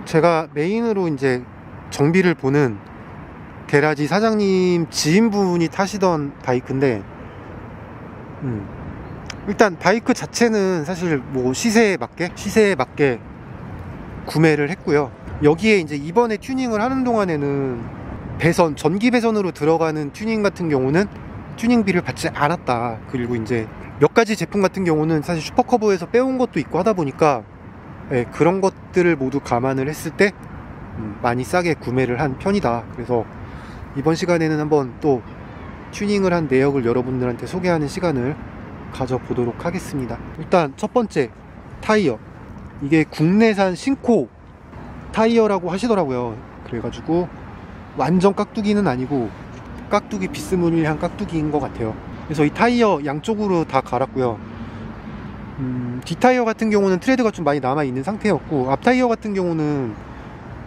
제가 메인으로 이제 정비를 보는 게라지 사장님 지인분이 타시던 바이크인데, 일단 바이크 자체는 사실 뭐 시세에 맞게 구매를 했고요. 여기에 이제 이번에 튜닝을 하는 동안에는 전기 배선으로 들어가는 튜닝 같은 경우는 튜닝비를 받지 않았다. 그리고 이제 몇 가지 제품 같은 경우는 사실 슈퍼커브에서 빼온 것도 있고 하다 보니까 그런 것들을 모두 감안을 했을 때 많이 싸게 구매를 한 편이다. 그래서 이번 시간에는 한번 또 튜닝을 한 내역을 여러분들한테 소개하는 시간을 가져보도록 하겠습니다. 일단 첫 번째 타이어, 이게 국내산 신코 타이어라고 하시더라고요. 그래가지고 완전 깍두기는 아니고 깍두기 비스무리한 깍두기인 것 같아요. 그래서 이 타이어 양쪽으로 다 갈았고요. 뒷타이어 같은 경우는 트레드가 좀 많이 남아있는 상태였고, 앞타이어 같은 경우는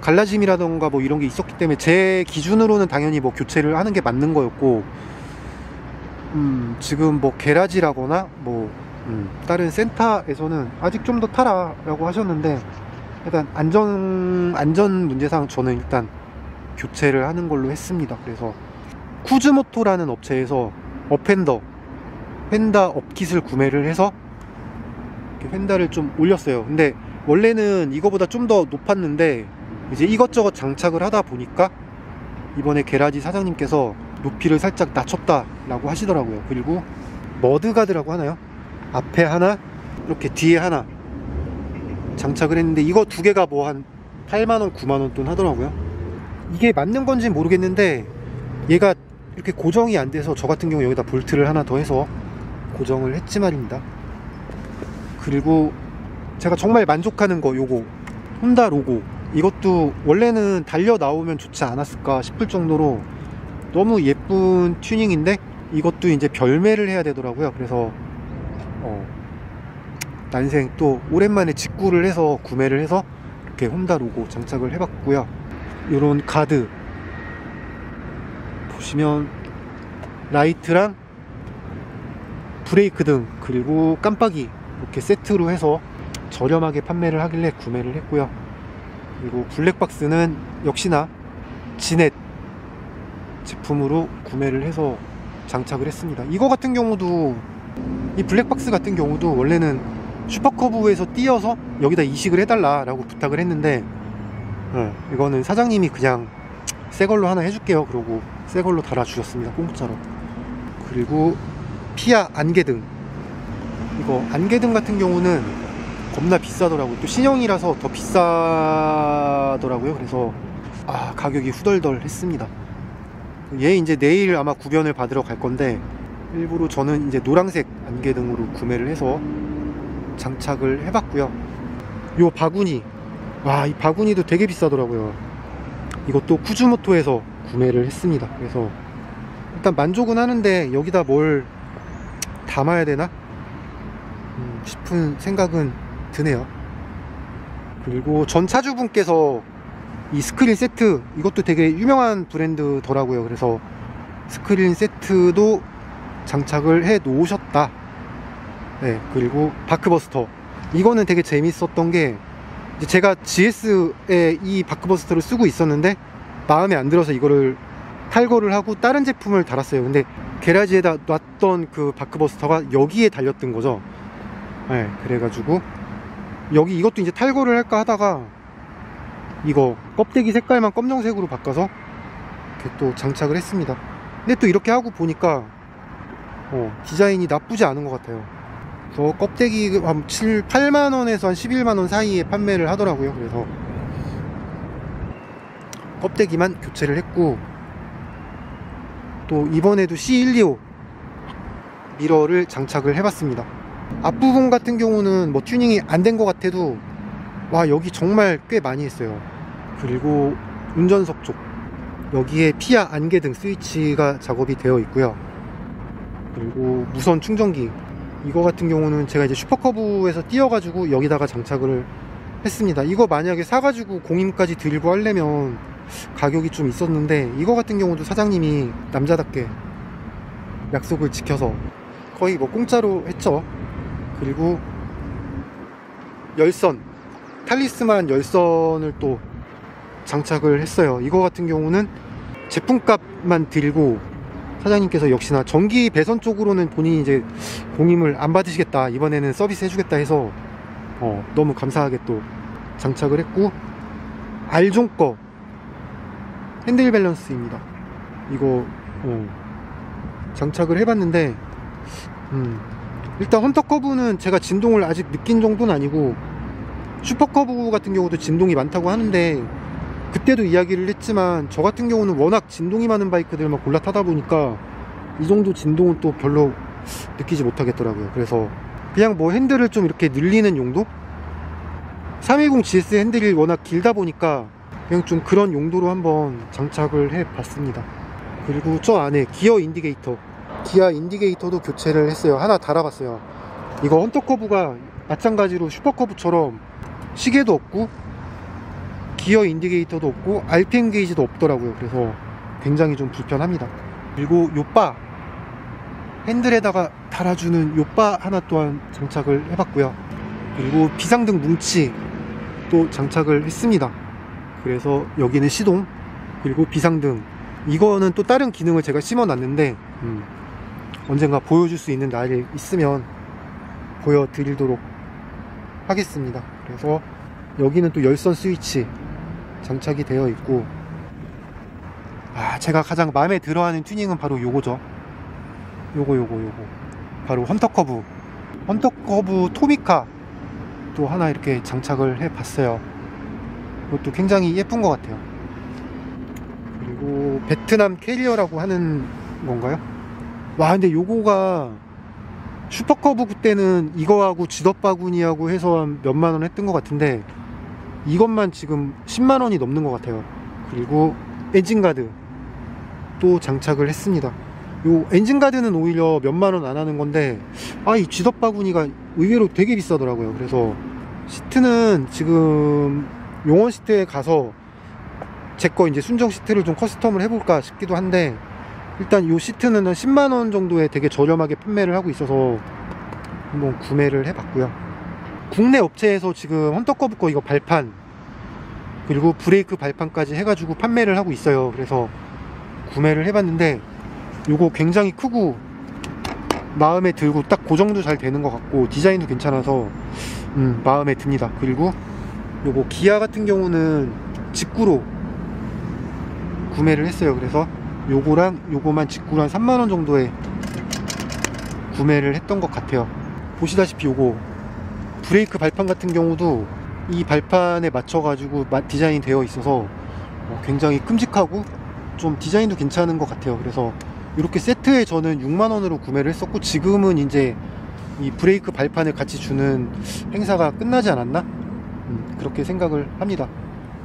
갈라짐이라던가 뭐 이런 게 있었기 때문에 제 기준으로는 당연히 뭐 교체를 하는 게 맞는 거였고, 지금 뭐 게라지라거나 뭐 다른 센터에서는 아직 좀 더 타라 라고 하셨는데, 일단 안전 문제상 저는 일단 교체를 하는 걸로 했습니다. 그래서 쿠즈모토라는 업체에서 펜다 업킷을 구매를 해서 펜다를 좀 올렸어요. 근데 원래는 이거보다 좀 더 높았는데 이제 이것저것 장착을 하다 보니까 이번에 게라지 사장님께서 높이를 살짝 낮췄다 라고 하시더라고요. 그리고 머드가드라고 하나요? 앞에 하나, 이렇게 뒤에 하나 장착을 했는데, 이거 두 개가 뭐 한 8만원 9만원 돈 하더라고요. 이게 맞는 건지 모르겠는데 얘가 이렇게 고정이 안 돼서 저 같은 경우 여기다 볼트를 하나 더 해서 고정을 했지 말입니다. 그리고 제가 정말 만족하는 거, 요거 혼다 로고, 이것도 원래는 달려 나오면 좋지 않았을까 싶을 정도로 너무 예쁜 튜닝인데 이것도 이제 별매를 해야 되더라고요. 그래서 난생 또 오랜만에 직구를 해서 구매를 해서 이렇게 혼다 로고 장착을 해봤고요. 요런 가드 보시면 라이트랑 브레이크 등 그리고 깜빡이 이렇게 세트로 해서 저렴하게 판매를 하길래 구매를 했고요. 그리고 블랙박스는 역시나 지넷 제품으로 구매를 해서 장착을 했습니다. 이거 같은 경우도, 이 블랙박스 같은 경우도 원래는 슈퍼커브에서 띄어서 여기다 이식을 해달라 라고 부탁을 했는데, 이거는 사장님이 그냥 새걸로 하나 해줄게요 그러고 새걸로 달아주셨습니다. 공짜로. 그리고 피아 안개등, 이거 안개등 같은 경우는 겁나 비싸더라고요. 또 신형이라서 더 비싸더라고요. 그래서 가격이 후덜덜 했습니다. 얘 이제 내일 아마 구변을 받으러 갈 건데, 일부러 저는 이제 노란색 안개등으로 구매를 해서 장착을 해봤고요. 요 바구니, 이 바구니도 되게 비싸더라고요. 이것도 쿠즈모토에서 구매를 했습니다. 그래서 일단 만족은 하는데 여기다 뭘 담아야 되나 싶은 생각은 드네요. 그리고 전 차주분께서 이 스크린 세트, 이것도 되게 유명한 브랜드더라고요. 그래서 스크린 세트도 장착을 해 놓으셨다. 네, 그리고 바크버스터, 이거는 되게 재밌었던 게, 이제 제가 GS에 이 바크버스터를 쓰고 있었는데 마음에 안 들어서 이거를 탈거를 하고 다른 제품을 달았어요. 근데 게라지에다 놨던 그 바크버스터가 여기에 달렸던 거죠. 네, 그래가지고 여기 이것도 이제 탈거를 할까 하다가 이거 껍데기 색깔만 검정색으로 바꿔서 이렇게 또 장착을 했습니다. 근데 또 이렇게 하고 보니까 디자인이 나쁘지 않은 것 같아요. 그래서 껍데기 한 8만원에서 한 11만원 사이에 판매를 하더라고요. 그래서 껍데기만 교체를 했고, 또 이번에도 C125 미러를 장착을 해봤습니다. 앞부분 같은 경우는 뭐 튜닝이 안 된 것 같아도 여기 정말 꽤 많이 했어요. 그리고 운전석 쪽, 여기에 피아 안개등 스위치가 작업이 되어 있고요. 그리고 무선 충전기, 이거 같은 경우는 제가 이제 슈퍼커브에서 띄어가지고 여기다가 장착을 했습니다. 이거 만약에 사가지고 공임까지 드리고 하려면 가격이 좀 있었는데, 이거 같은 경우도 사장님이 남자답게 약속을 지켜서 거의 뭐 공짜로 했죠. 그리고 열선, 탈리스만 열선을 또 장착을 했어요. 이거 같은 경우는 제품값만 들고 사장님께서 역시나 전기 배선 쪽으로는 본인이 이제 공임을 안 받으시겠다, 이번에는 서비스 해주겠다 해서 너무 감사하게 또 장착을 했고, 알종 거 핸들 밸런스입니다. 이거 장착을 해봤는데 일단 헌터 커브는 제가 진동을 아직 느낀 정도는 아니고, 슈퍼 커브 같은 경우도 진동이 많다고 하는데 그때도 이야기를 했지만 저 같은 경우는 워낙 진동이 많은 바이크들만 골라 타다 보니까 이 정도 진동은 또 별로 느끼지 못하겠더라고요. 그래서 그냥 뭐 핸들을 좀 이렇게 늘리는 용도? 310GS 핸들이 워낙 길다 보니까 그냥 좀 그런 용도로 한번 장착을 해 봤습니다. 그리고 저 안에 기어 인디게이터도 교체를 했어요. 하나 달아봤어요. 이거 헌터 커브가 마찬가지로 슈퍼 커브처럼 시계도 없고 기어 인디게이터도 없고 RPM 게이지도 없더라고요. 그래서 굉장히 좀 불편합니다. 그리고 요바, 핸들에다가 달아주는 요바 하나 또한 장착을 해봤고요. 그리고 비상등 뭉치 또 장착을 했습니다. 그래서 여기는 시동, 그리고 비상등, 이거는 또 다른 기능을 제가 심어 놨는데 언젠가 보여줄 수 있는 날이 있으면 보여드리도록 하겠습니다. 그래서 여기는 또 열선 스위치 장착이 되어 있고, 제가 가장 마음에 들어하는 튜닝은 바로 요거죠. 요거 바로 헌터커브 토미카 또 하나 이렇게 장착을 해 봤어요. 이것도 굉장히 예쁜 것 같아요. 그리고 베트남 캐리어라고 하는 건가요? 와, 근데 요거가 슈퍼커브 그때는 이거하고 쥐더바구니하고 해서 한 몇만원 했던 것 같은데 이것만 지금 10만원이 넘는 것 같아요. 그리고 엔진가드 또 장착을 했습니다. 요 엔진가드는 오히려 몇만원 안 하는 건데 이 쥐더바구니가 의외로 되게 비싸더라고요. 그래서 시트는 지금 용원 시트에 가서 제 거 이제 순정 시트를 좀 커스텀을 해볼까 싶기도 한데, 일단 요 시트는 한 10만원 정도에 되게 저렴하게 판매를 하고 있어서 한번 구매를 해봤고요. 국내 업체에서 지금 헌터커브 거 이거 발판 그리고 브레이크 발판까지 해가지고 판매를 하고 있어요. 그래서 구매를 해봤는데 요거 굉장히 크고 마음에 들고 딱 고정도 잘 되는 것 같고 디자인도 괜찮아서 마음에 듭니다. 그리고 요거 기아 같은 경우는 직구로 구매를 했어요. 그래서 요거랑 요거만 직구로 한 3만원 정도에 구매를 했던 것 같아요. 보시다시피 요거 브레이크 발판 같은 경우도 이 발판에 맞춰 가지고 디자인이 되어 있어서 굉장히 큼직하고 좀 디자인도 괜찮은 것 같아요. 그래서 이렇게 세트에 저는 6만원으로 구매를 했었고, 지금은 이제 이 브레이크 발판을 같이 주는 행사가 끝나지 않았나? 그렇게 생각을 합니다.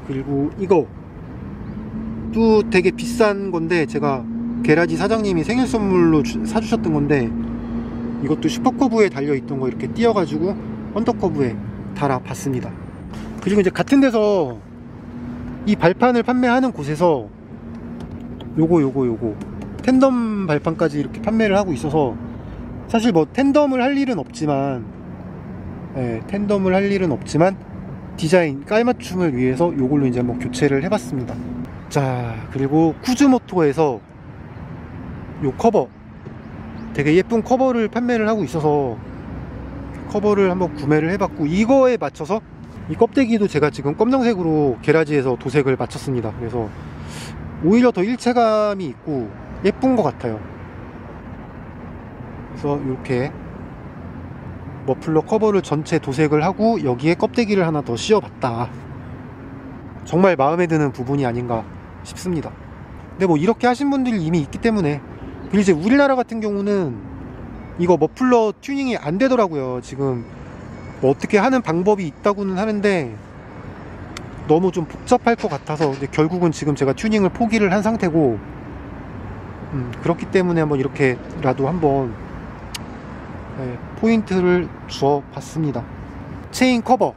그리고 이거 또 되게 비싼 건데 제가 게라지 사장님이 생일 선물로 사주셨던 건데, 이것도 슈퍼커브에 달려있던 거 이렇게 띄어가지고 헌터커브에 달아봤습니다. 그리고 이제 같은 데서 이 발판을 판매하는 곳에서 요거 텐덤 발판까지 이렇게 판매를 하고 있어서 사실 뭐 텐덤을 할 일은 없지만 디자인 깔맞춤을 위해서 요걸로 이제 한번 교체를 해봤습니다. 자, 그리고 쿠즈모토에서 요 커버 되게 예쁜 커버를 판매를 하고 있어서 커버를 한번 구매를 해봤고, 이거에 맞춰서 이 껍데기도 제가 지금 검정색으로 게라지에서 도색을 마쳤습니다. 그래서 오히려 더 일체감이 있고 예쁜 것 같아요. 그래서 이렇게 머플러 커버를 전체 도색을 하고 여기에 껍데기를 하나 더 씌워봤다. 정말 마음에 드는 부분이 아닌가 싶습니다. 근데 뭐 이렇게 하신 분들이 이미 있기 때문에. 그리고 이제 우리나라 같은 경우는 이거 머플러 튜닝이 안 되더라고요. 지금 뭐 어떻게 하는 방법이 있다고는 하는데 너무 좀 복잡할 것 같아서 결국은 지금 제가 튜닝을 포기를 한 상태고, 그렇기 때문에 한번 이렇게라도 한번 포인트를 주어 봤습니다. 체인 커버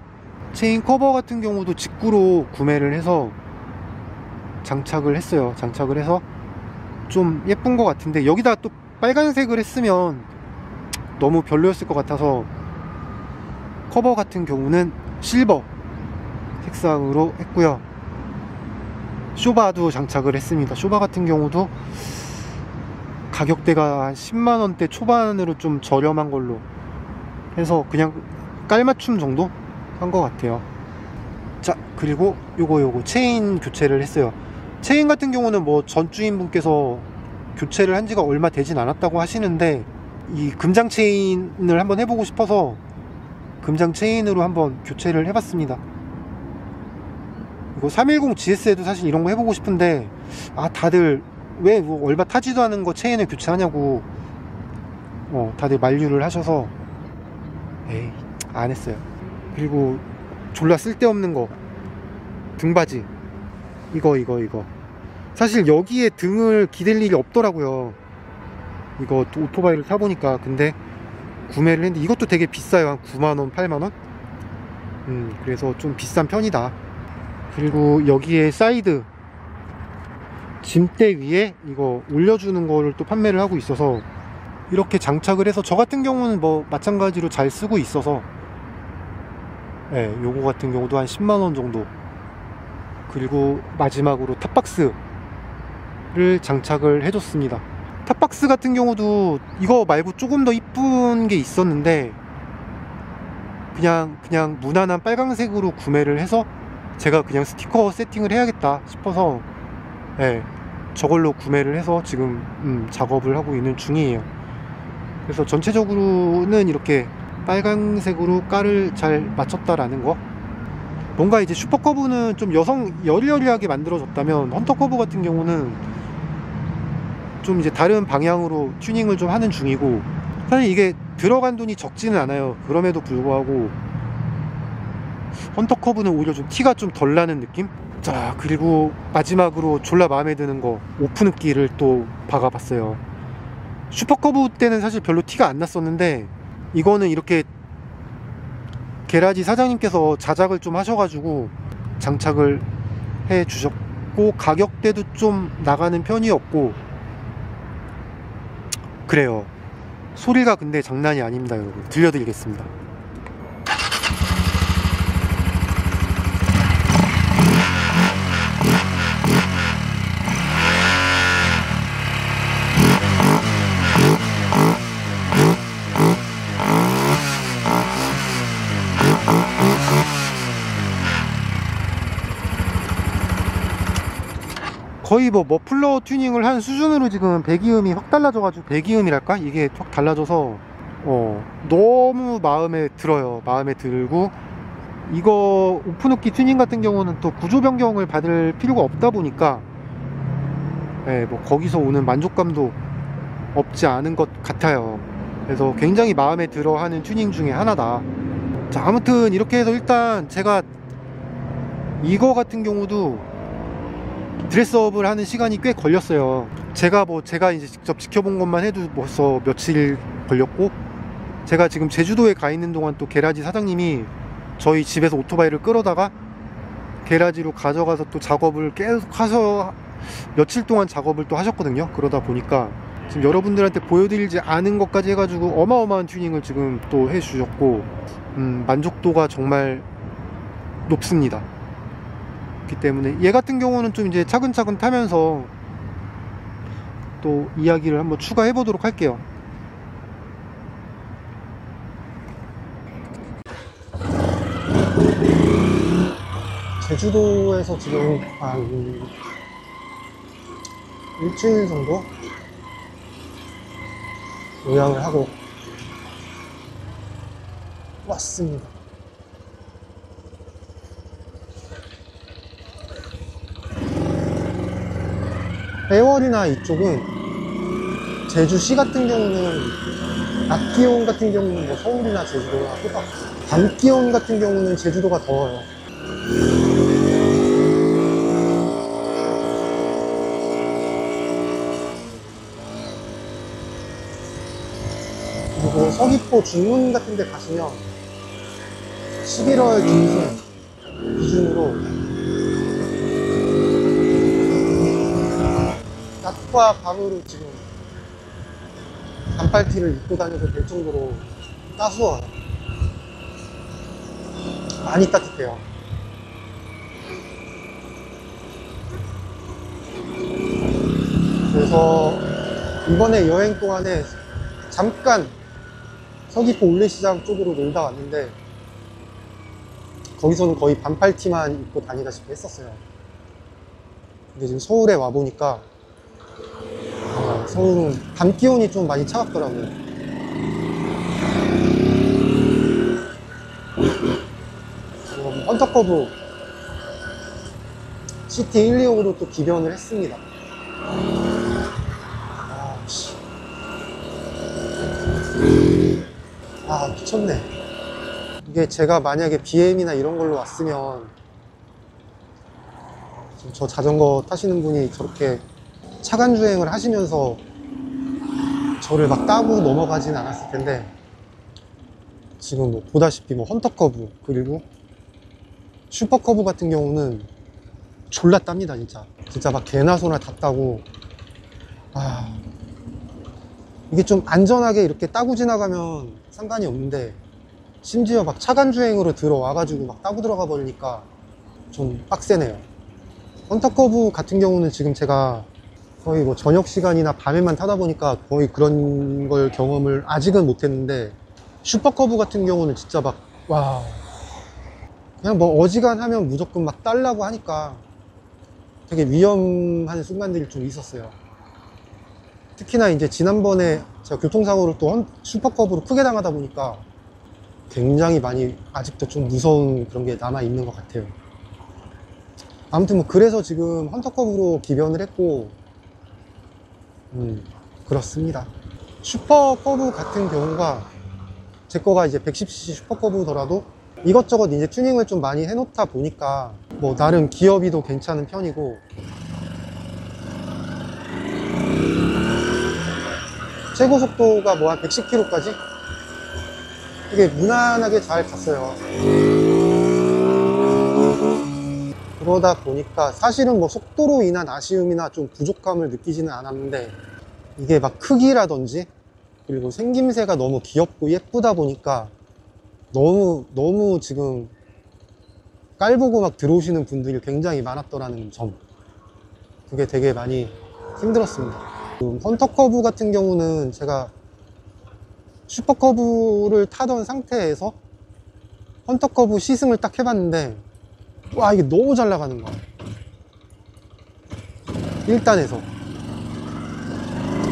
같은 경우도 직구로 구매를 해서 장착을 했어요. 장착을 해서 좀 예쁜 것 같은데 여기다 또 빨간색을 했으면 너무 별로였을 것 같아서 커버 같은 경우는 실버 색상으로 했고요. 쇼바도 장착을 했습니다. 쇼바 같은 경우도 가격대가 한 10만원대 초반으로 좀 저렴한 걸로 해서 그냥 깔맞춤 정도 한 것 같아요. 자, 그리고 요거 체인 교체를 했어요. 체인 같은 경우는 뭐 전주인분께서 교체를 한 지가 얼마 되진 않았다고 하시는데, 이 금장 체인을 한번 해보고 싶어서 금장 체인으로 한번 교체를 해봤습니다. 이거 310GS에도 사실 이런 거 해보고 싶은데, 다들 왜 뭐 얼마 타지도 않은 거 체인을 교체하냐고 다들 만류를 하셔서 에이, 안 했어요. 그리고 졸라 쓸데없는 거, 등받이 이거 사실 여기에 등을 기댈 일이 없더라고요. 이거 오토바이를 타보니까. 근데 구매를 했는데 이것도 되게 비싸요. 한 9만원 8만원. 그래서 좀 비싼 편이다. 그리고 여기에 사이드 짐대 위에 이거 올려주는 거를 또 판매를 하고 있어서 이렇게 장착을 해서, 저 같은 경우는 뭐 마찬가지로 잘 쓰고 있어서 요거 같은 경우도 한 10만원 정도. 그리고 마지막으로 탑박스를 장착을 해줬습니다. 탑박스 같은 경우도 이거 말고 조금 더 이쁜 게 있었는데 그냥 무난한 빨강색으로 구매를 해서 제가 그냥 스티커 세팅을 해야겠다 싶어서 저걸로 구매를 해서 지금 작업을 하고 있는 중이에요. 그래서 전체적으로는 이렇게 빨강색으로 깔을 잘 맞췄다라는 거. 뭔가 이제 슈퍼커브는 좀 여리여리하게 만들어졌다면, 헌터커브 같은 경우는 좀 이제 다른 방향으로 튜닝을 좀 하는 중이고, 사실 이게 들어간 돈이 적지는 않아요. 그럼에도 불구하고 헌터커브는 오히려 좀 티가 좀 덜 나는 느낌? 자, 그리고 마지막으로 졸라 마음에 드는 거, 오픈흡기를 또 박아봤어요. 슈퍼커브 때는 사실 별로 티가 안 났었는데 이거는 이렇게 게라지 사장님께서 자작을 좀 하셔가지고 장착을 해 주셨고, 가격대도 좀 나가는 편이었고 그래요. 소리가 근데 장난이 아닙니다 여러분. 들려드리겠습니다. 거의 뭐 머플러 튜닝을 한 수준으로 지금 배기음이 확 달라져가지고, 배기음이랄까? 이게 확 달라져서 너무 마음에 들어요. 마음에 들고, 이거 오픈흡기 튜닝 같은 경우는 또 구조 변경을 받을 필요가 없다 보니까 뭐 거기서 오는 만족감도 없지 않은 것 같아요. 그래서 굉장히 마음에 들어 하는 튜닝 중에 하나다. 자, 아무튼 이렇게 해서 일단 제가 이거 같은 경우도 드레스업을 하는 시간이 꽤 걸렸어요. 제가 이제 직접 지켜본 것만 해도 벌써 며칠 걸렸고, 제가 지금 제주도에 가 있는 동안 또 게라지 사장님이 저희 집에서 오토바이를 끌어다가 게라지로 가져가서 또 작업을 계속 하셔, 며칠 동안 작업을 또 하셨거든요. 그러다 보니까 지금 여러분들한테 보여드리지 않은 것까지 해가지고 어마어마한 튜닝을 지금 또 해주셨고, 만족도가 정말 높습니다. 그렇기 때문에 얘 같은 경우는 좀 이제 차근차근 타면서 또 이야기를 한번 추가해 보도록 할게요. 제주도에서 지금 한 일주일 정도 요양을 하고 왔습니다. 해월이나 이쪽은, 제주시 같은 경우는 낮 기온 같은 경우는 뭐 서울이나 제주도나 똑같고, 밤 기온 같은 경우는 제주도가 더워요. 그리고 서귀포 중문 같은 데 가시면 11월 중순 기준으로 낮과 밤으로 지금 반팔티를 입고 다녀도 될 정도로 따스워요. 많이 따뜻해요. 그래서 이번에 여행 동안에 잠깐 서귀포 올레시장 쪽으로 놀다 왔는데 거기서는 거의 반팔티만 입고 다니다시피 했었어요. 근데 지금 서울에 와보니까 서울은 밤 기온이 좀 많이 차갑더라고요. 지금 헌터커브 시티 1, 2호로 또 기변을 했습니다. 미쳤네. 이게 제가 만약에 BM이나 이런 걸로 왔으면 저 자전거 타시는 분이 저렇게 차간 주행을 하시면서 저를 막 따고 넘어가진 않았을 텐데, 지금 뭐 보다시피 뭐 헌터커브 그리고 슈퍼커브 같은 경우는 졸라 땁니다. 진짜 막 개나 소나 다 따고. 이게 좀 안전하게 이렇게 따고 지나가면 상관이 없는데, 심지어 막 차간 주행으로 들어와가지고 막 따고 들어가 버리니까 좀 빡세네요. 헌터커브 같은 경우는 지금 제가 거의 뭐 저녁 시간이나 밤에만 타다 보니까 거의 그런 걸 경험을 아직은 못했는데, 슈퍼커브 같은 경우는 진짜 막 그냥 뭐 어지간하면 무조건 막 딸라고 하니까 되게 위험한 순간들이 좀 있었어요. 특히나 이제 지난번에 제가 교통사고를 또 슈퍼커브로 크게 당하다 보니까 굉장히 많이 아직도 좀 무서운 그런 게 남아 있는 것 같아요. 아무튼 뭐 그래서 지금 헌터커브로 기변을 했고, 그렇습니다. 슈퍼커브 같은 경우가 제 거가 이제 110cc 슈퍼커브더라도 이것저것 이제 튜닝을 좀 많이 해놓다 보니까 뭐 나름 기어비도 괜찮은 편이고, 최고 속도가 뭐 한 110km까지 되게 무난하게 잘 갔어요. 그러다 보니까 사실은 뭐 속도로 인한 아쉬움이나 좀 부족함을 느끼지는 않았는데, 이게 막 크기라든지 그리고 생김새가 너무 귀엽고 예쁘다 보니까 너무 지금 깔보고 막 들어오시는 분들이 굉장히 많았더라는 점, 그게 되게 많이 힘들었습니다. 헌터커브 같은 경우는 제가 슈퍼커브를 타던 상태에서 헌터커브 시승을 딱 해봤는데, 이게 너무 잘 나가는 거야. 1단에서.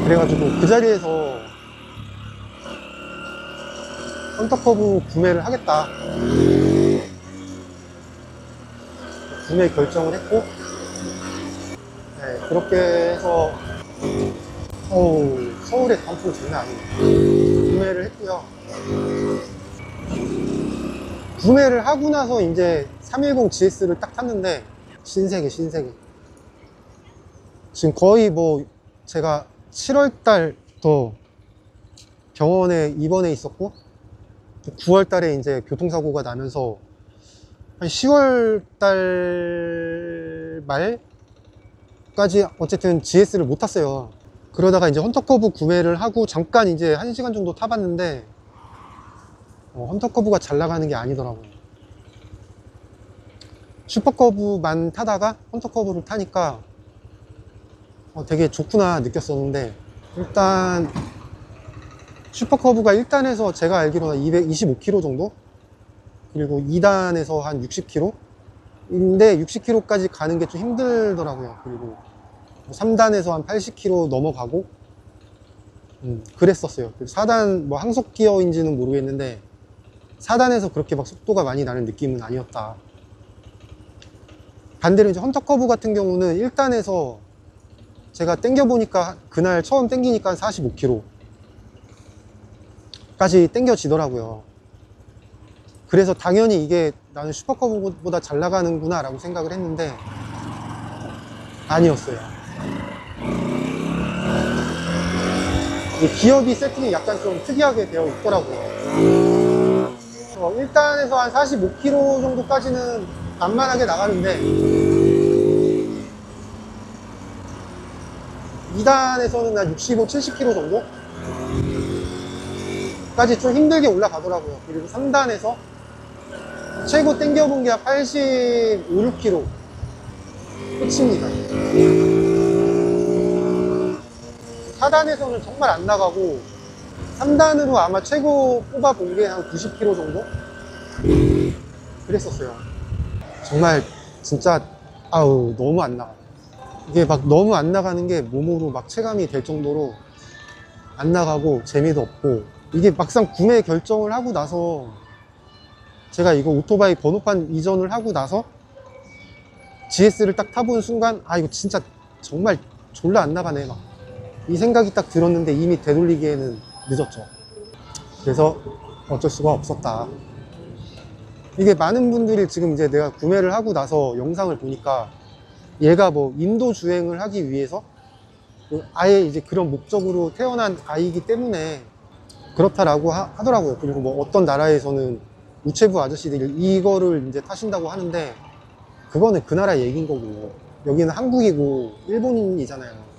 그래가지고 그 자리에서 헌터커브 구매를 하겠다, 구매 결정을 했고, 그렇게 해서 서울에 단풍 장난 아니에요. 구매를 했고요. 구매를 하고 나서 이제 310 GS를 딱 탔는데 신세계. 지금 거의 뭐 제가 7월달부터 병원에 입원해 있었고, 9월달에 이제 교통사고가 나면서 한 10월달 말까지 어쨌든 GS를 못 탔어요. 그러다가 이제 헌터커브 구매를 하고 잠깐 이제 1시간 정도 타봤는데 헌터커브가 잘 나가는 게 아니더라고요. 슈퍼커브만 타다가 헌터커브를 타니까 되게 좋구나 느꼈었는데, 일단 슈퍼커브가 1단에서 제가 알기로는 225km 정도, 그리고 2단에서 한 60km 인데 60km까지 가는 게 좀 힘들더라고요. 그리고 3단에서 한 80km 넘어가고 그랬었어요. 4단 뭐 항속 기어인지는 모르겠는데 4단에서 그렇게 막 속도가 많이 나는 느낌은 아니었다. 반대로 이제 헌터커브 같은 경우는 1단에서 제가 땡겨보니까 그날 처음 땡기니까 한 45km 까지 땡겨지더라고요. 그래서 당연히 이게 나는 슈퍼커브보다 잘 나가는구나 라고 생각을 했는데 아니었어요. 기어비 세팅이 약간 좀 특이하게 되어 있더라고요. 1단에서 한 45km 정도까지는 만만하게 나가는데 2단에서는 한 65, 70km 정도? 까지 좀 힘들게 올라가더라고요. 그리고 3단에서 최고 땡겨본 게 한 85, 6km 끝입니다. 4단에서는 정말 안 나가고 3단으로 아마 최고 뽑아본 게 한 90km 정도? 그랬었어요. 정말 진짜 아우 너무 안 나가. 이게 막 너무 안 나가는 게 몸으로 막 체감이 될 정도로 안 나가고 재미도 없고, 이게 막상 구매 결정을 하고 나서 제가 이거 오토바이 번호판 이전을 하고 나서 GS를 딱 타본 순간 아 이거 진짜 정말 졸라 안 나가네 막 이 생각이 딱 들었는데 이미 되돌리기에는 늦었죠. 그래서 어쩔 수가 없었다. 이게 많은 분들이 지금 이제 내가 구매를 하고 나서 영상을 보니까 얘가 뭐 인도 주행을 하기 위해서 아예 이제 그런 목적으로 태어난 아이기 때문에 그렇다라고 하더라고요. 그리고 뭐 어떤 나라에서는 우체부 아저씨들이 이거를 이제 타신다고 하는데 그거는 그 나라 얘기인 거고, 여기는 한국이고 일본인이잖아요.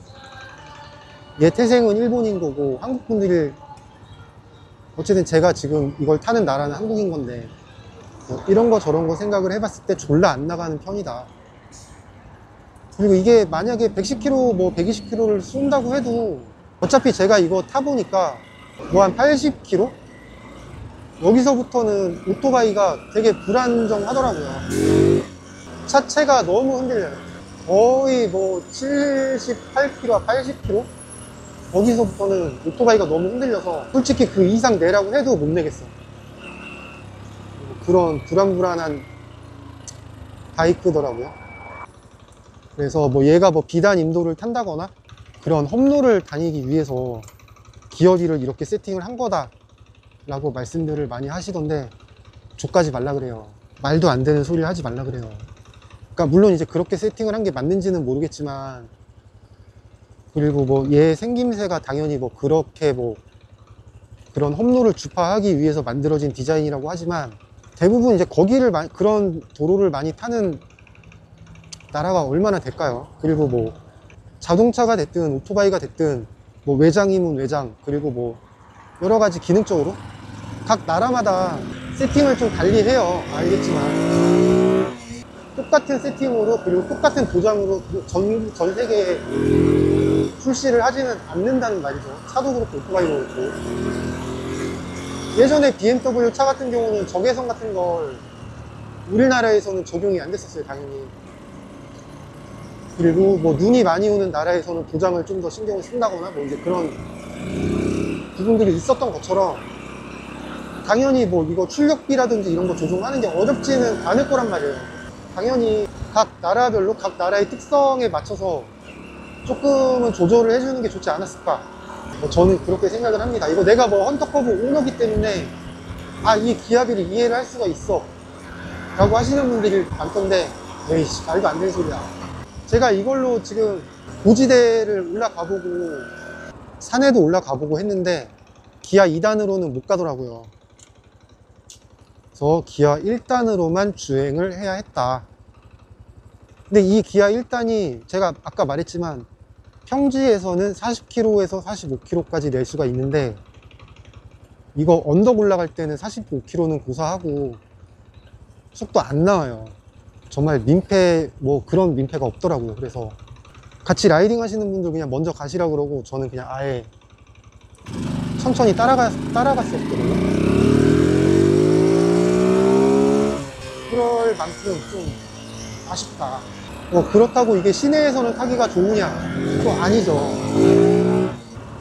얘 태생은 일본인 거고 한국 분들이 어쨌든 제가 지금 이걸 타는 나라는 한국인 건데 뭐 이런 거 저런 거 생각을 해봤을 때 졸라 안 나가는 편이다. 그리고 이게 만약에 110km 뭐 120km를 쏜다고 해도 어차피 제가 이거 타보니까 뭐 한 80km? 여기서부터는 오토바이가 되게 불안정하더라고요. 차체가 너무 흔들려요. 거의 뭐 78km, 80km? 여기서부터는 오토바이가 너무 흔들려서 솔직히 그 이상 내라고 해도 못 내겠어. 그런 불안불안한 바이크더라고요. 그래서 뭐 얘가 뭐 비단 인도를 탄다거나 그런 험로를 다니기 위해서 기어리를 이렇게 세팅을 한 거다 라고 말씀들을 많이 하시던데 족가지 말라 그래요. 말도 안 되는 소리를 하지 말라 그래요. 그러니까 물론 이제 그렇게 세팅을 한 게 맞는지는 모르겠지만, 그리고 뭐 얘 생김새가 당연히 뭐 그렇게 뭐 그런 험로를 주파하기 위해서 만들어진 디자인이라고 하지만 대부분 이제 거기를 그런 도로를 많이 타는 나라가 얼마나 될까요? 그리고 뭐 자동차가 됐든 오토바이가 됐든 뭐 외장이면 외장, 그리고 뭐 여러 가지 기능적으로 각 나라마다 세팅을 좀 달리 해요. 알겠지만 똑같은 세팅으로 그리고 똑같은 도장으로 전 세계에 출시를 하지는 않는다는 말이죠. 차도 그렇고 오토바이도 그렇고. 예전에 BMW 차 같은 경우는 적외선 같은 걸 우리나라에서는 적용이 안 됐었어요, 당연히. 그리고 뭐 눈이 많이 오는 나라에서는 도장을 좀 더 신경을 쓴다거나 뭐 이제 그런 부분들이 있었던 것처럼 당연히 뭐 이거 출력비라든지 이런 거 조정하는 게 어렵지는 않을 거란 말이에요. 당연히 각 나라별로 각 나라의 특성에 맞춰서 조금은 조절을 해주는 게 좋지 않았을까, 뭐 저는 그렇게 생각을 합니다. 이거 내가 뭐 헌터커브 오너기 때문에 아 이 기아비를 이해를 할 수가 있어 라고 하시는 분들이 많던데 에이씨 말도 안 되는 소리야. 제가 이걸로 지금 고지대를 올라가보고 산에도 올라가보고 했는데 기아 2단으로는 못 가더라고요. 그래서 기아 1단으로만 주행을 해야 했다. 근데 이 기아 1단이 제가 아까 말했지만 평지에서는 40km에서 45km까지 낼 수가 있는데 이거 언덕 올라갈 때는 45km는 고사하고 속도 안 나와요. 정말 민폐 뭐 그런 민폐가 없더라고요. 그래서 같이 라이딩 하시는 분들 그냥 먼저 가시라고 그러고 저는 그냥 아예 천천히 따라갔었거든요. 그럴 만큼 좀 아쉽다. 뭐 그렇다고 이게 시내에서는 타기가 좋으냐? 또 아니죠.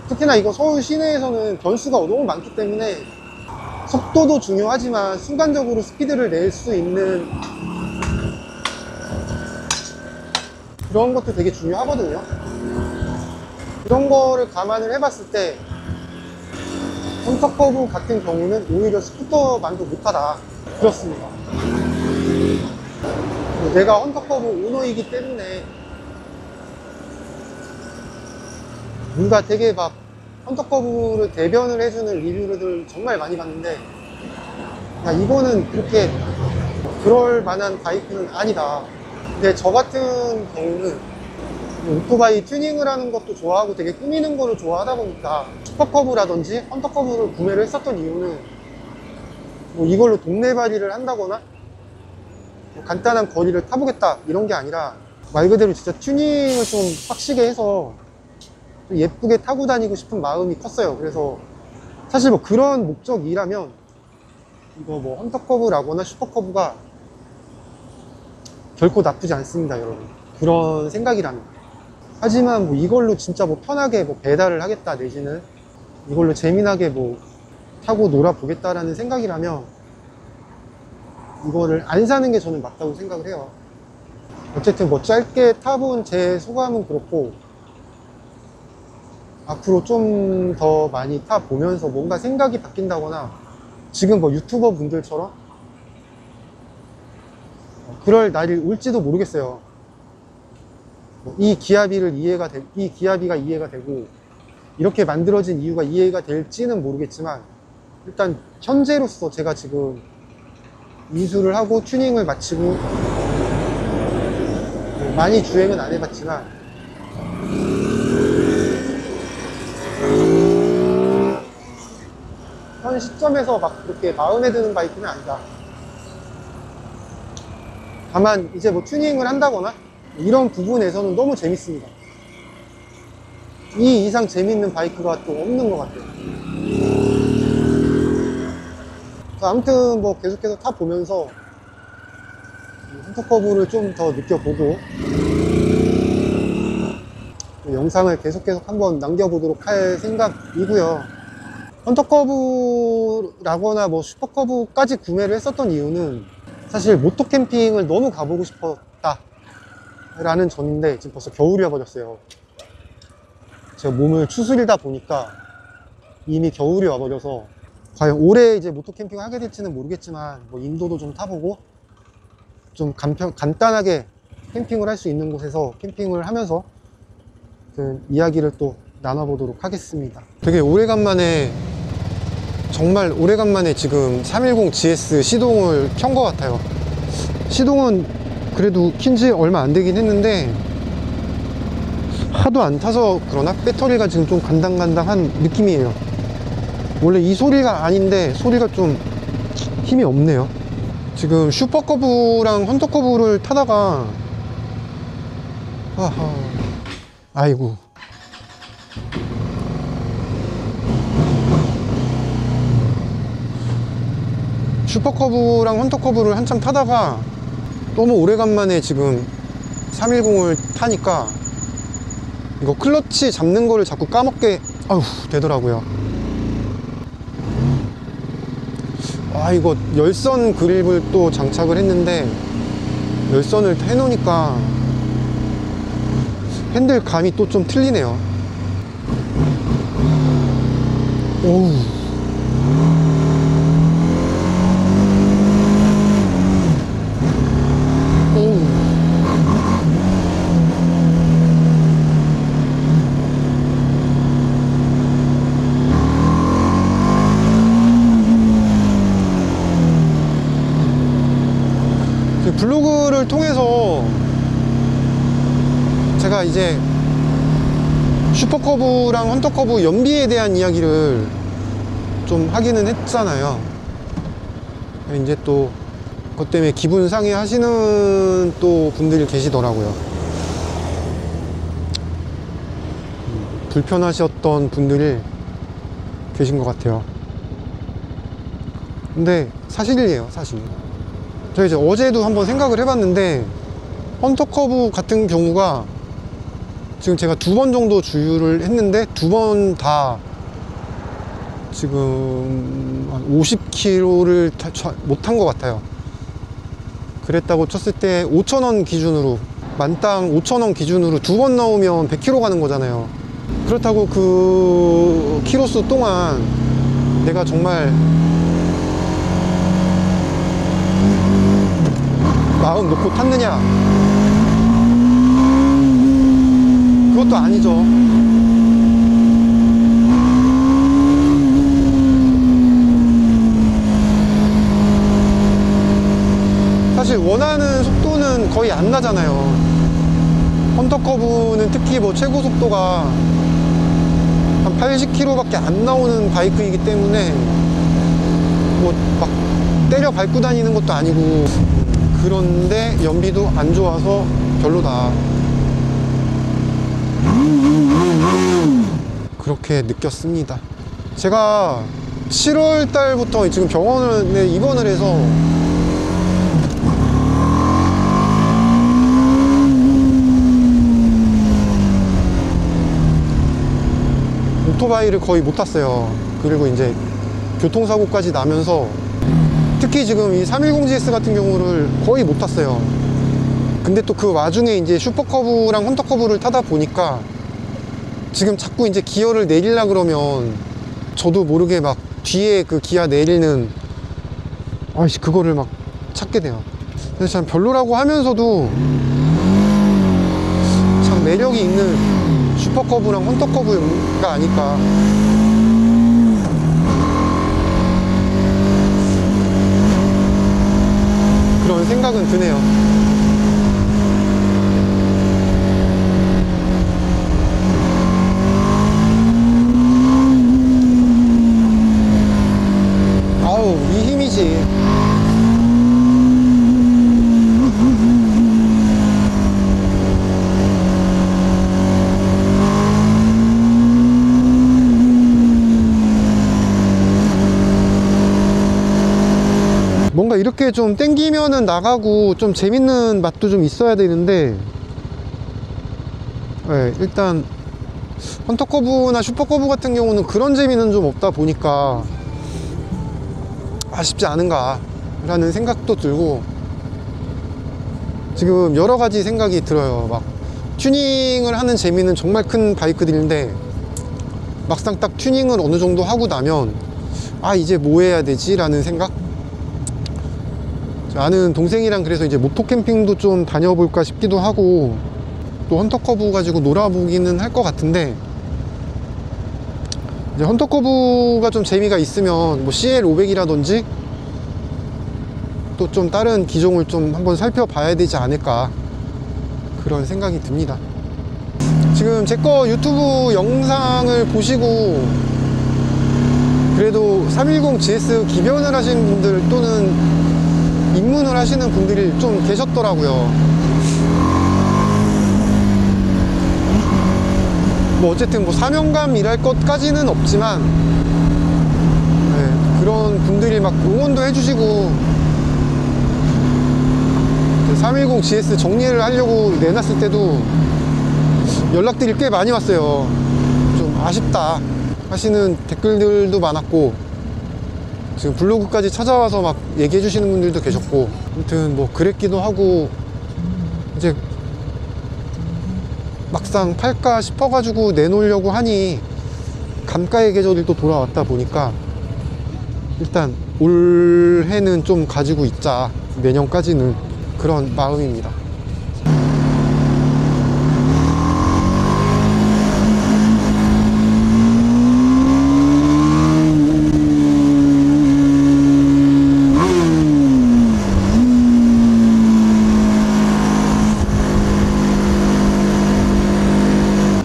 특히나 이거 서울 시내에서는 변수가 너무 많기 때문에 속도도 중요하지만 순간적으로 스피드를 낼 수 있는 그런 것도 되게 중요하거든요. 이런 거를 감안을 해봤을 때 헌터커브 같은 경우는 오히려 스쿠터만도 못하다. 그렇습니다. 내가 헌터커브 오너이기 때문에 뭔가 되게 막 헌터커브를 대변을 해주는 리뷰를 정말 많이 봤는데 야, 이거는 그렇게 그럴 만한 바이크는 아니다. 근데 저 같은 경우는 오토바이 튜닝을 하는 것도 좋아하고 되게 꾸미는 거를 좋아하다 보니까 슈퍼커브라든지 헌터커브를 구매를 했었던 이유는 뭐 이걸로 동네발이를 한다거나 뭐 간단한 거리를 타보겠다 이런 게 아니라 말 그대로 진짜 튜닝을 좀 빡시게 해서 예쁘게 타고 다니고 싶은 마음이 컸어요. 그래서 사실 뭐 그런 목적이라면 이거 뭐 헌터커브라거나 슈퍼커브가 결코 나쁘지 않습니다, 여러분. 그런 생각이라면. 하지만 뭐 이걸로 진짜 뭐 편하게 뭐 배달을 하겠다 내지는 이걸로 재미나게 뭐 타고 놀아보겠다라는 생각이라면 이거를 안 사는 게 저는 맞다고 생각을 해요. 어쨌든 뭐 짧게 타본 제 소감은 그렇고 앞으로 좀 더 많이 타보면서 뭔가 생각이 바뀐다거나 지금 뭐 유튜버 분들처럼 그럴 날이 올지도 모르겠어요. 이 기아비가 이해가 되고 이렇게 만들어진 이유가 이해가 될지는 모르겠지만 일단 현재로서 제가 지금 인수를 하고 튜닝을 마치고 많이 주행은 안 해봤지만 현 시점에서 막 그렇게 마음에 드는 바이크는 아니다. 다만 이제 뭐 튜닝을 한다거나 이런 부분에서는 너무 재밌습니다. 이 이상 재밌는 바이크가 또 없는 것 같아요. 아무튼 뭐 계속해서 타보면서 헌터커브를 좀 더 느껴보고 영상을 계속해서 한번 남겨보도록 할 생각이고요. 헌터커브라거나 뭐 슈퍼커브까지 구매를 했었던 이유는 사실 모토 캠핑을 너무 가보고 싶었다 라는 전인데 지금 벌써 겨울이 와버렸어요. 제가 몸을 추스리다 보니까 이미 겨울이 와버려서 과연 올해 이제 모토 캠핑을 하게 될지는 모르겠지만 뭐 인도도 좀 타보고 좀 간단하게 캠핑을 할 수 있는 곳에서 캠핑을 하면서 그 이야기를 또 나눠보도록 하겠습니다. 되게 오래간만에 정말 오래간만에 지금 310 GS 시동을 켠 것 같아요. 시동은 그래도 킨지 얼마 안 되긴 했는데 하도 안 타서 그러나 배터리가 지금 좀 간당간당한 느낌이에요. 원래 이 소리가 아닌데 소리가 좀 힘이 없네요. 지금 슈퍼커브랑 헌터커브를 타다가 아이고 슈퍼커브랑 헌터커브를 한참 타다가 너무 오래간만에 지금 310을 타니까 이거 클러치 잡는 거를 자꾸 까먹게 되더라고요. 이거 열선 그립을 또 장착을 했는데 열선을 해놓으니까 핸들 감이 또 좀 틀리네요. 오우. 블로그를 통해서 제가 이제 슈퍼커브랑 헌터커브 연비에 대한 이야기를 좀 하기는 했잖아요. 이제 또 그것 때문에 기분 상해 하시는 또 분들이 계시더라고요. 불편하셨던 분들이 계신 것 같아요. 근데 사실이에요, 사실. 저 이제 어제도 한번 생각을 해봤는데 헌터커브 같은 경우가 지금 제가 2번 정도 주유를 했는데 2번 다 지금 한 50km를 못 탄 것 같아요. 그랬다고 쳤을 때 5,000원 기준으로 만땅 5,000원 기준으로 2번 나오면 100km 가는 거잖아요. 그렇다고 그 키로수 동안 내가 정말 마음 놓고 탔느냐? 그것도 아니죠. 사실 원하는 속도는 거의 안 나잖아요. 헌터커브는 특히 뭐 최고 속도가 한 80km 밖에 안 나오는 바이크이기 때문에 뭐 막 때려 밟고 다니는 것도 아니고, 그런데 연비도 안 좋아서 별로다. 그렇게 느꼈습니다. 제가 7월 달부터 지금 병원에 입원을 해서 오토바이를 거의 못 탔어요. 그리고 이제 교통사고까지 나면서 특히 지금 이 310GS 같은 경우를 거의 못 탔어요. 근데 또 그 와중에 이제 슈퍼커브랑 헌터커브를 타다 보니까 지금 자꾸 이제 기어를 내리려 그러면 저도 모르게 막 뒤에 그 기아 내리는 아이씨 그거를 막 찾게 돼요. 그래서 참 별로라고 하면서도 참 매력이 있는 슈퍼커브랑 헌터커브가 아닐까. 그런 생각은 드네요. 아우 이 힘이지. 뭔가 이렇게 좀 땡기면은 나가고 좀 재밌는 맛도 좀 있어야 되는데 네, 일단 헌터커브나 슈퍼커브 같은 경우는 그런 재미는 좀 없다 보니까 아쉽지 않은가 라는 생각도 들고 지금 여러 가지 생각이 들어요. 막 튜닝을 하는 재미는 정말 큰 바이크들인데 막상 딱 튜닝을 어느 정도 하고 나면 아 이제 뭐 해야 되지 라는 생각. 아는 동생이랑 그래서 이제 모토 캠핑도 좀 다녀볼까 싶기도 하고 또 헌터커브 가지고 놀아보기는 할 것 같은데 이제 헌터커브가 좀 재미가 있으면 뭐 CL500이라든지 또 좀 다른 기종을 좀 한번 살펴봐야 되지 않을까 그런 생각이 듭니다. 지금 제 거 유튜브 영상을 보시고 그래도 310GS 기변을 하신 분들 또는 입문을 하시는 분들이 좀 계셨더라고요. 뭐 어쨌든 뭐 사명감이랄 것까지는 없지만 네, 그런 분들이 막 응원도 해주시고 310GS 정리를 하려고 내놨을 때도 연락들이 꽤 많이 왔어요. 좀 아쉽다 하시는 댓글들도 많았고 지금 블로그까지 찾아와서 막 얘기해 주시는 분들도 계셨고 아무튼 뭐 그랬기도 하고 이제 막상 팔까 싶어가지고 내놓으려고 하니 감가의 계절이 또 돌아왔다 보니까 일단 올해는 좀 가지고 있자 내년까지는 그런 마음입니다.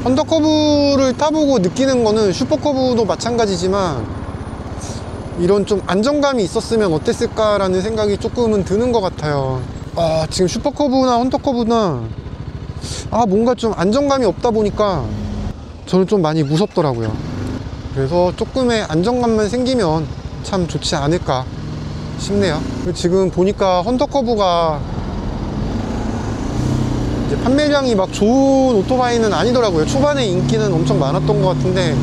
헌터커브를 타보고 느끼는 거는 슈퍼커브도 마찬가지지만 이런 좀 안정감이 있었으면 어땠을까 라는 생각이 조금은 드는 것 같아요. 지금 슈퍼커브나 헌터커브나 뭔가 좀 안정감이 없다 보니까 저는 좀 많이 무섭더라고요. 그래서 조금의 안정감만 생기면 참 좋지 않을까 싶네요. 지금 보니까 헌터커브가 이제 판매량이 막 좋은 오토바이는 아니더라고요. 초반에 인기는 엄청 많았던 것 같은데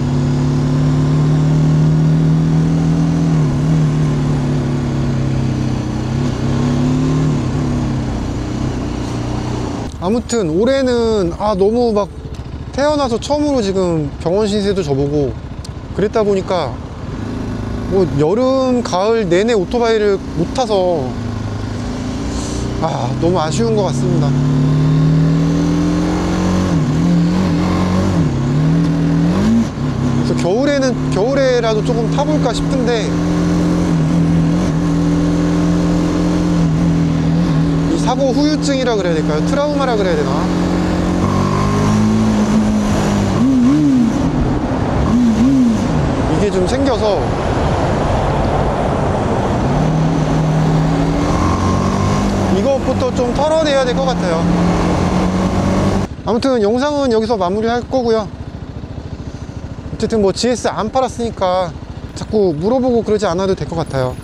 아무튼 올해는 너무 막 태어나서 처음으로 지금 병원 신세도 져보고 그랬다 보니까 뭐 여름 가을 내내 오토바이를 못 타서 너무 아쉬운 것 같습니다. 그래서 겨울에라도 조금 타볼까 싶은데 이 사고 후유증이라 그래야 될까요? 트라우마라 그래야 되나? 이게 좀 생겨서 이것부터 좀 털어내야 될 것 같아요. 아무튼 영상은 여기서 마무리할 거고요. 어쨌든 뭐 GS 안 팔았으니까 자꾸 물어보고 그러지 않아도 될 것 같아요.